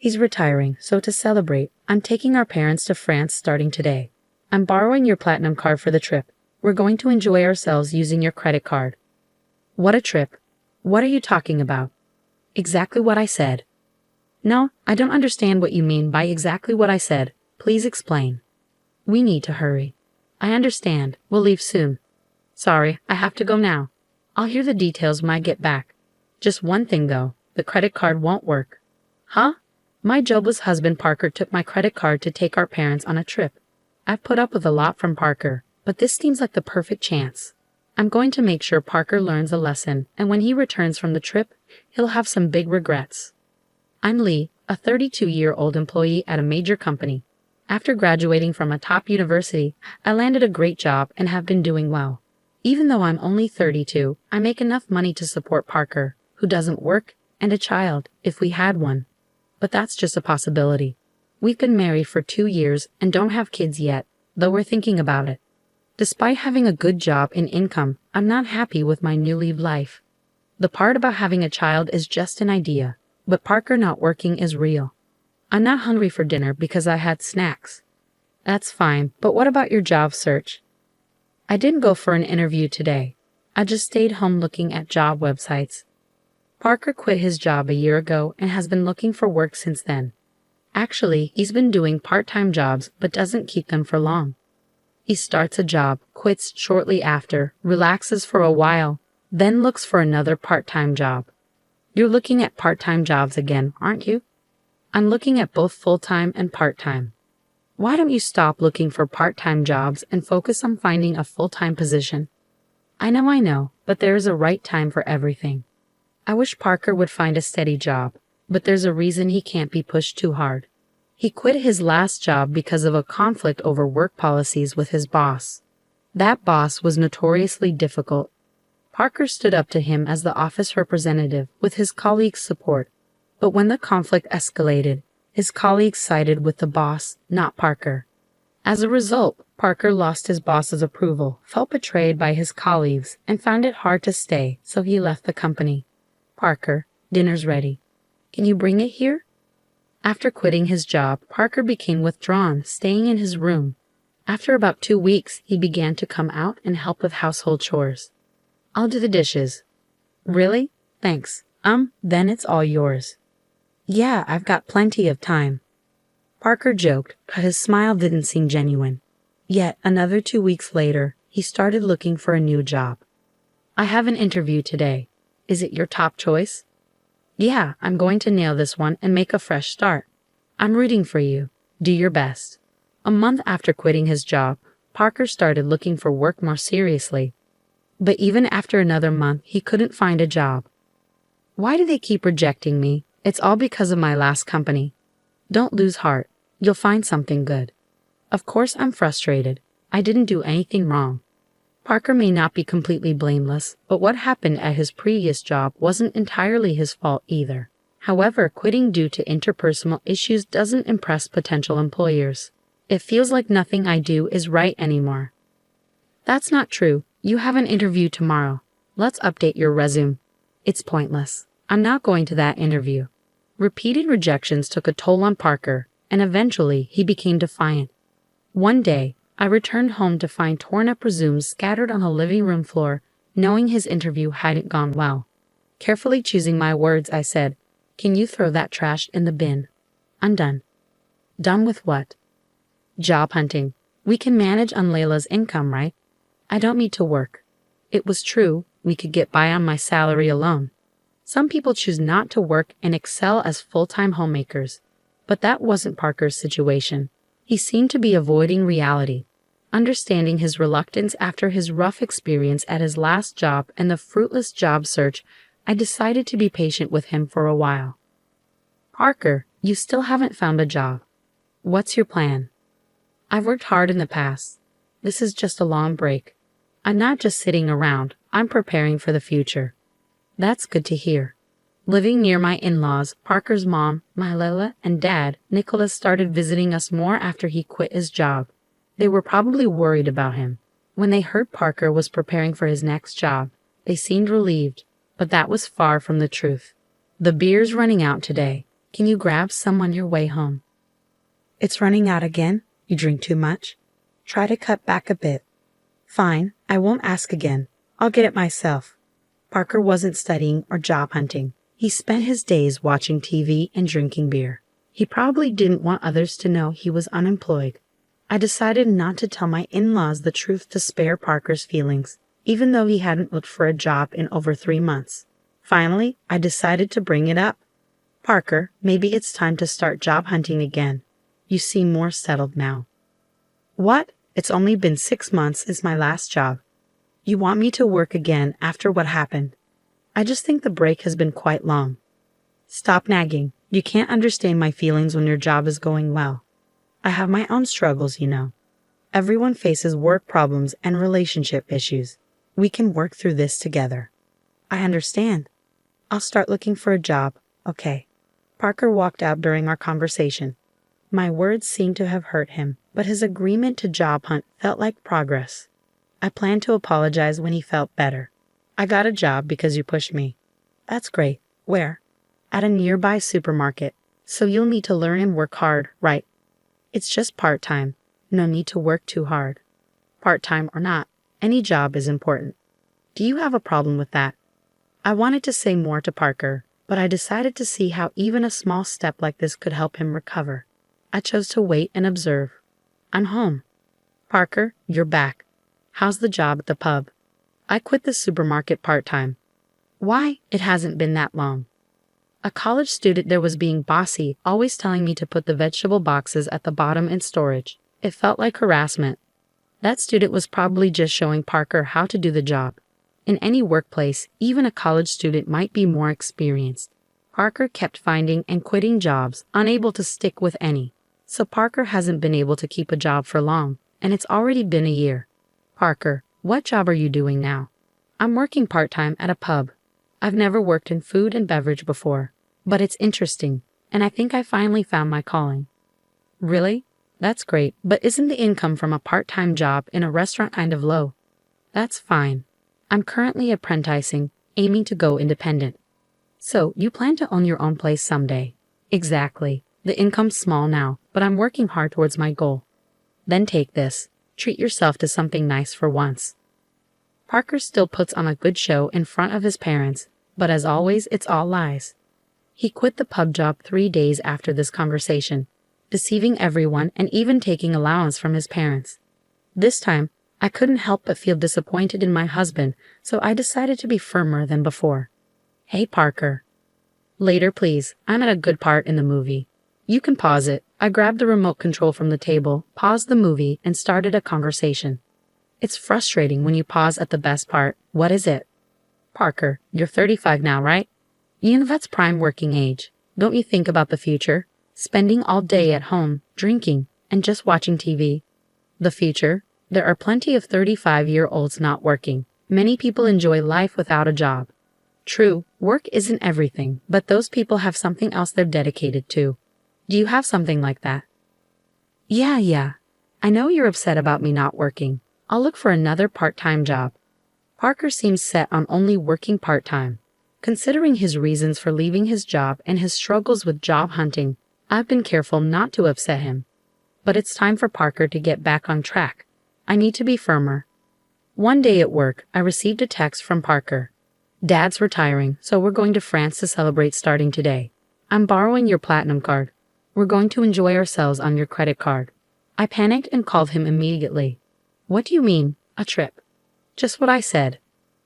He's retiring, so to celebrate, I'm taking our parents to France starting today. I'm borrowing your platinum card for the trip. We're going to enjoy ourselves using your credit card. What a trip. What are you talking about? Exactly what I said. No, I don't understand what you mean by exactly what I said. Please explain. We need to hurry. I understand. We'll leave soon. Sorry, I have to go now. I'll hear the details when I get back. Just one thing though, the credit card won't work. Huh? My jobless husband Parker took my credit card to take our parents on a trip. I've put up with a lot from Parker, but this seems like the perfect chance. I'm going to make sure Parker learns a lesson, and when he returns from the trip, he'll have some big regrets. I'm Lee, a 32-year-old employee at a major company. After graduating from a top university, I landed a great job and have been doing well. Even though I'm only 32, I make enough money to support Parker, who doesn't work, and a child, if we had one. But that's just a possibility. We've been married for 2 years and don't have kids yet, though we're thinking about it. Despite having a good job and income, I'm not happy with my newly life. The part about having a child is just an idea, but Parker not working is real. I'm not hungry for dinner because I had snacks. That's fine, but what about your job search? I didn't go for an interview today. I just stayed home looking at job websites. Parker quit his job a year ago and has been looking for work since then. Actually, he's been doing part-time jobs but doesn't keep them for long. He starts a job, quits shortly after, relaxes for a while, then looks for another part-time job. You're looking at part-time jobs again, aren't you? I'm looking at both full-time and part-time. Why don't you stop looking for part-time jobs and focus on finding a full-time position? I know, but there is a right time for everything. I wish Parker would find a steady job, but there's a reason he can't be pushed too hard. He quit his last job because of a conflict over work policies with his boss. That boss was notoriously difficult. Parker stood up to him as the office representative with his colleagues' support, but when the conflict escalated, his colleagues sided with the boss, not Parker. As a result, Parker lost his boss's approval, felt betrayed by his colleagues, and found it hard to stay, so he left the company. Parker, dinner's ready. Can you bring it here? After quitting his job, Parker became withdrawn, staying in his room. After about 2 weeks, he began to come out and help with household chores. I'll do the dishes. Really? Thanks. Then it's all yours. Yeah, I've got plenty of time. Parker joked, but his smile didn't seem genuine. Yet, another 2 weeks later, he started looking for a new job. I have an interview today. Is it your top choice? Yeah, I'm going to nail this one and make a fresh start. I'm rooting for you. Do your best. A month after quitting his job, Parker started looking for work more seriously. But even after another month, he couldn't find a job. Why do they keep rejecting me? It's all because of my last company. Don't lose heart. You'll find something good. Of course I'm frustrated. I didn't do anything wrong. Parker may not be completely blameless, but what happened at his previous job wasn't entirely his fault either. However, quitting due to interpersonal issues doesn't impress potential employers. It feels like nothing I do is right anymore. That's not true. You have an interview tomorrow. Let's update your resume. It's pointless. I'm not going to that interview. Repeated rejections took a toll on Parker, and eventually he became defiant. One day, I returned home to find torn-up resumes scattered on the living room floor, knowing his interview hadn't gone well. Carefully choosing my words, I said, "Can you throw that trash in the bin? I'm done." Done with what? Job hunting. We can manage on Layla's income, right? I don't need to work. It was true, we could get by on my salary alone. Some people choose not to work and excel as full-time homemakers. But that wasn't Parker's situation. He seemed to be avoiding reality. Understanding his reluctance after his rough experience at his last job and the fruitless job search, I decided to be patient with him for a while. Parker, you still haven't found a job. What's your plan? I've worked hard in the past. This is just a long break. I'm not just sitting around, I'm preparing for the future. That's good to hear. Living near my in-laws, Parker's mom, Layla, and dad, Nicholas, started visiting us more after he quit his job. They were probably worried about him. When they heard Parker was preparing for his next job, they seemed relieved, but that was far from the truth. The beer's running out today. Can you grab some on your way home? It's running out again? You drink too much? Try to cut back a bit. Fine, I won't ask again. I'll get it myself. Parker wasn't studying or job hunting. He spent his days watching TV and drinking beer. He probably didn't want others to know he was unemployed. I decided not to tell my in-laws the truth to spare Parker's feelings, even though he hadn't looked for a job in over 3 months. Finally, I decided to bring it up. Parker, maybe it's time to start job hunting again. You seem more settled now. What? It's only been 6 months since my last job. You want me to work again after what happened? I just think the break has been quite long. Stop nagging. You can't understand my feelings when your job is going well. I have my own struggles, you know. Everyone faces work problems and relationship issues. We can work through this together. I understand. I'll start looking for a job, okay? Parker walked out during our conversation. My words seemed to have hurt him, but his agreement to job hunt felt like progress. I planned to apologize when he felt better. I got a job because you pushed me. That's great. Where? At a nearby supermarket. So you'll need to learn and work hard, right? It's just part-time. No need to work too hard. Part-time or not, any job is important. Do you have a problem with that? I wanted to say more to Parker, but I decided to see how even a small step like this could help him recover. I chose to wait and observe. I'm home. Parker, you're back. How's the job at the pub? I quit the supermarket part-time. Why? It hasn't been that long. A college student there was being bossy, always telling me to put the vegetable boxes at the bottom in storage. It felt like harassment. That student was probably just showing Parker how to do the job. In any workplace, even a college student might be more experienced. Parker kept finding and quitting jobs, unable to stick with any. So Parker hasn't been able to keep a job for long, and it's already been a year. Parker, what job are you doing now? I'm working part-time at a pub. I've never worked in food and beverage before, but it's interesting, and I think I finally found my calling. Really? That's great, but isn't the income from a part-time job in a restaurant kind of low? That's fine. I'm currently apprenticing, aiming to go independent. So, you plan to own your own place someday? Exactly. The income's small now, but I'm working hard towards my goal. Then take this. Treat yourself to something nice for once. Parker still puts on a good show in front of his parents, but as always, it's all lies. He quit the pub job 3 days after this conversation, deceiving everyone and even taking allowance from his parents. This time, I couldn't help but feel disappointed in my husband, so I decided to be firmer than before. Hey, Parker. Later, please. I'm at a good part in the movie. You can pause it. I grabbed the remote control from the table, paused the movie, and started a conversation. It's frustrating when you pause at the best part. What is it? Parker, you're 35 now, right? You know that's prime working age. Don't you think about the future? Spending all day at home, drinking, and just watching TV. The future? There are plenty of 35-year-olds not working. Many people enjoy life without a job. True, work isn't everything, but those people have something else they're dedicated to. Do you have something like that? Yeah. I know you're upset about me not working. I'll look for another part-time job. Parker seems set on only working part-time. Considering his reasons for leaving his job and his struggles with job hunting, I've been careful not to upset him. But it's time for Parker to get back on track. I need to be firmer. One day at work, I received a text from Parker. Dad's retiring, so we're going to France to celebrate starting today. I'm borrowing your platinum card. We're going to enjoy ourselves on your credit card. I panicked and called him immediately. What do you mean, a trip? Just what I said.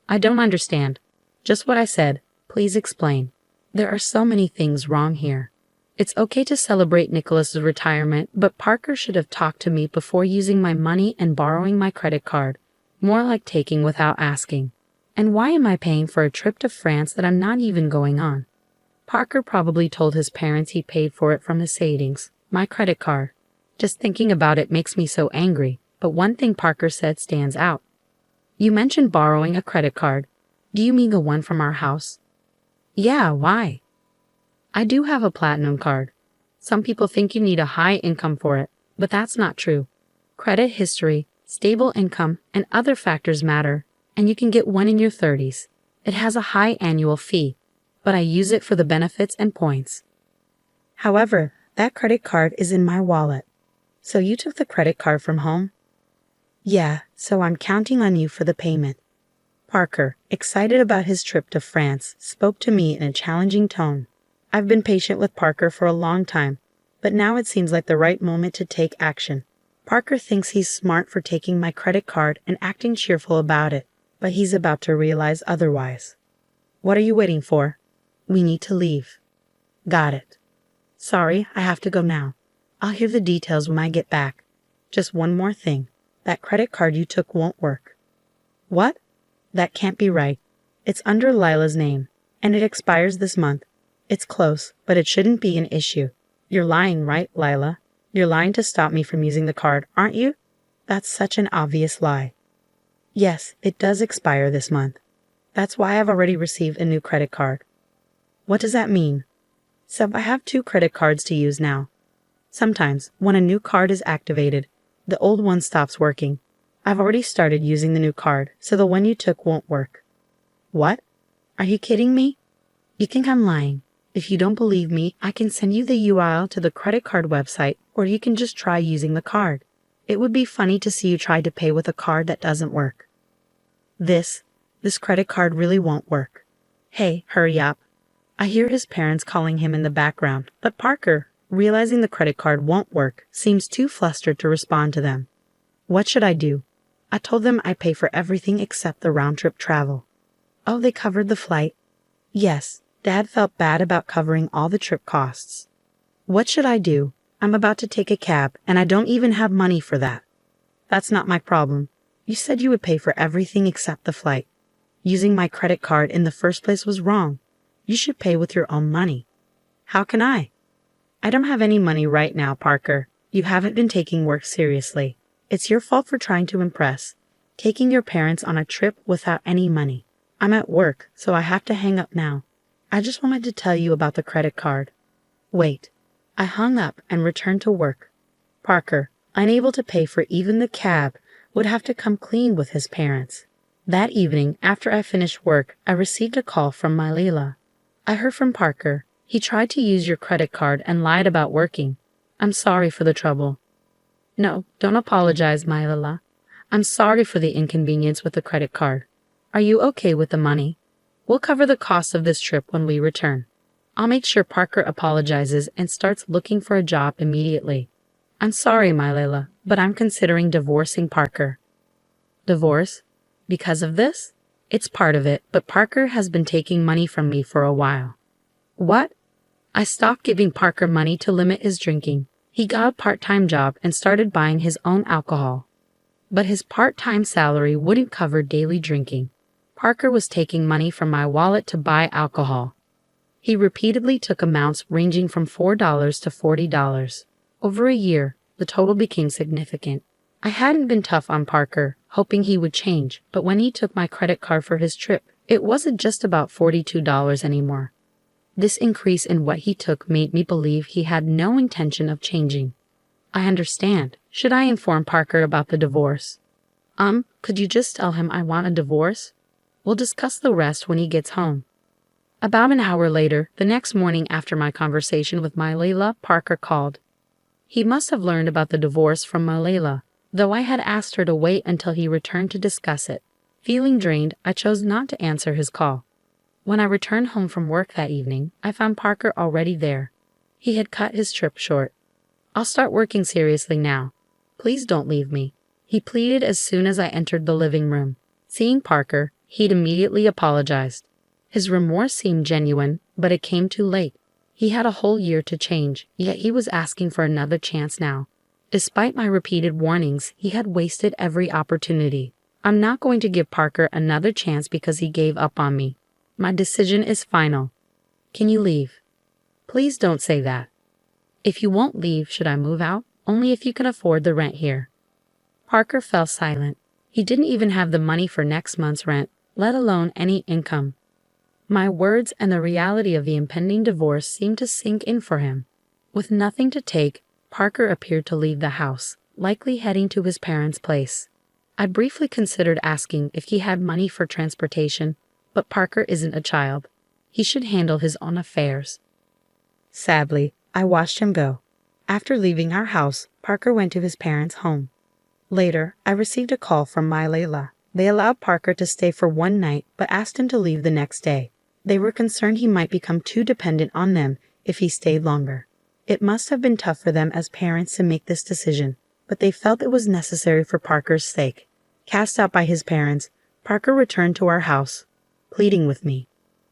I don't understand. Just what I said. Please explain. There are so many things wrong here. It's okay to celebrate Nicholas's retirement, but Parker should have talked to me before using my money and borrowing my credit card. More like taking without asking. And why am I paying for a trip to France that I'm not even going on? Parker probably told his parents he paid for it from his savings, my credit card. Just thinking about it makes me so angry, but one thing Parker said stands out. You mentioned borrowing a credit card. Do you mean the one from our house? Yeah, why? I do have a platinum card. Some people think you need a high income for it, but that's not true. Credit history, stable income, and other factors matter, and you can get one in your 30s. It has a high annual fee, but I use it for the benefits and points. However, that credit card is in my wallet. So you took the credit card from home? Yeah, so I'm counting on you for the payment. Parker, excited about his trip to France, spoke to me in a challenging tone. I've been patient with Parker for a long time, but now it seems like the right moment to take action. Parker thinks he's smart for taking my credit card and acting cheerful about it, but he's about to realize otherwise. What are you waiting for? We need to leave. Got it. Sorry, I have to go now. I'll hear the details when I get back. Just one more thing. That credit card you took won't work. What? That can't be right. It's under Lila's name, and it expires this month. It's close, but it shouldn't be an issue. You're lying, right, Lila? You're lying to stop me from using the card, aren't you? That's such an obvious lie. Yes, it does expire this month. That's why I've already received a new credit card. What does that mean? So I have 2 credit cards to use now. Sometimes, when a new card is activated, the old one stops working. I've already started using the new card, so the one you took won't work. What? Are you kidding me? You think I'm lying. If you don't believe me, I can send you the URL to the credit card website, or you can just try using the card. It would be funny to see you try to pay with a card that doesn't work. This credit card really won't work. Hey, hurry up. I hear his parents calling him in the background, but Parker, realizing the credit card won't work, seems too flustered to respond to them. What should I do? I told them I pay for everything except the round-trip travel. Oh, they covered the flight? Yes, Dad felt bad about covering all the trip costs. What should I do? I'm about to take a cab, and I don't even have money for that. That's not my problem. You said you would pay for everything except the flight. Using my credit card in the first place was wrong. You should pay with your own money. How can I? I don't have any money right now, Parker. You haven't been taking work seriously. It's your fault for trying to impress, taking your parents on a trip without any money. I'm at work, so I have to hang up now. I just wanted to tell you about the credit card. Wait. I hung up and returned to work. Parker, unable to pay for even the cab, would have to come clean with his parents. That evening, after I finished work, I received a call from my Leila. I heard from Parker. He tried to use your credit card and lied about working. I'm sorry for the trouble. No, don't apologize, my Leila. I'm sorry for the inconvenience with the credit card. Are you okay with the money? We'll cover the cost of this trip when we return. I'll make sure Parker apologizes and starts looking for a job immediately. I'm sorry, my Leila, but I'm considering divorcing Parker. Divorce? Because of this? It's part of it, but Parker has been taking money from me for a while. What? I stopped giving Parker money to limit his drinking. He got a part-time job and started buying his own alcohol. But his part-time salary wouldn't cover daily drinking. Parker was taking money from my wallet to buy alcohol. He repeatedly took amounts ranging from $4 to $40. Over a year, the total became significant. I hadn't been tough on Parker, hoping he would change, but when he took my credit card for his trip, it wasn't just about $42 anymore. This increase in what he took made me believe he had no intention of changing. I understand. Should I inform Parker about the divorce? Could you just tell him I want a divorce? We'll discuss the rest when he gets home. About an hour later, the next morning after my conversation with my Leila, Parker called. He must have learned about the divorce from my Leila, though I had asked her to wait until he returned to discuss it. Feeling drained, I chose not to answer his call. When I returned home from work that evening, I found Parker already there. He had cut his trip short. I'll start working seriously now. Please don't leave me, he pleaded as soon as I entered the living room. Seeing Parker, he'd immediately apologized. His remorse seemed genuine, but it came too late. He had a whole year to change, yet he was asking for another chance now. Despite my repeated warnings, he had wasted every opportunity. I'm not going to give Parker another chance because he gave up on me. My decision is final. Can you leave? Please don't say that. If you won't leave, should I move out? Only if you can afford the rent here. Parker fell silent. He didn't even have the money for next month's rent, let alone any income. My words and the reality of the impending divorce seemed to sink in for him. With nothing to take, Parker appeared to leave the house, likely heading to his parents' place. I briefly considered asking if he had money for transportation, but Parker isn't a child. He should handle his own affairs. Sadly, I watched him go. After leaving our house, Parker went to his parents' home. Later, I received a call from my Layla. They allowed Parker to stay for one night but asked him to leave the next day. They were concerned he might become too dependent on them if he stayed longer. It must have been tough for them as parents to make this decision, but they felt it was necessary for Parker's sake. Cast out by his parents, Parker returned to our house, pleading with me.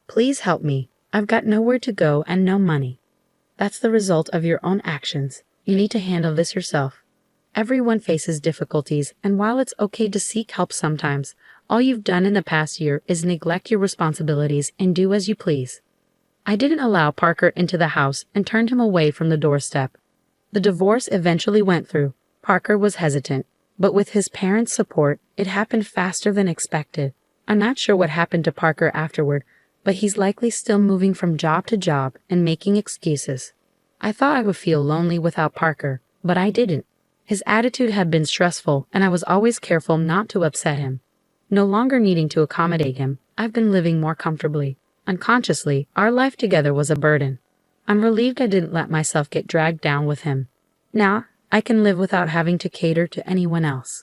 "Please help me. I've got nowhere to go and no money." That's the result of your own actions. You need to handle this yourself. Everyone faces difficulties, and while it's okay to seek help sometimes, all you've done in the past year is neglect your responsibilities and do as you please. I didn't allow Parker into the house and turned him away from the doorstep. The divorce eventually went through. Parker was hesitant, but with his parents' support, it happened faster than expected. I'm not sure what happened to Parker afterward, but he's likely still moving from job to job and making excuses. I thought I would feel lonely without Parker, but I didn't. His attitude had been stressful, and I was always careful not to upset him. No longer needing to accommodate him, I've been living more comfortably. Unconsciously, our life together was a burden. I'm relieved I didn't let myself get dragged down with him. Now, I can live without having to cater to anyone else.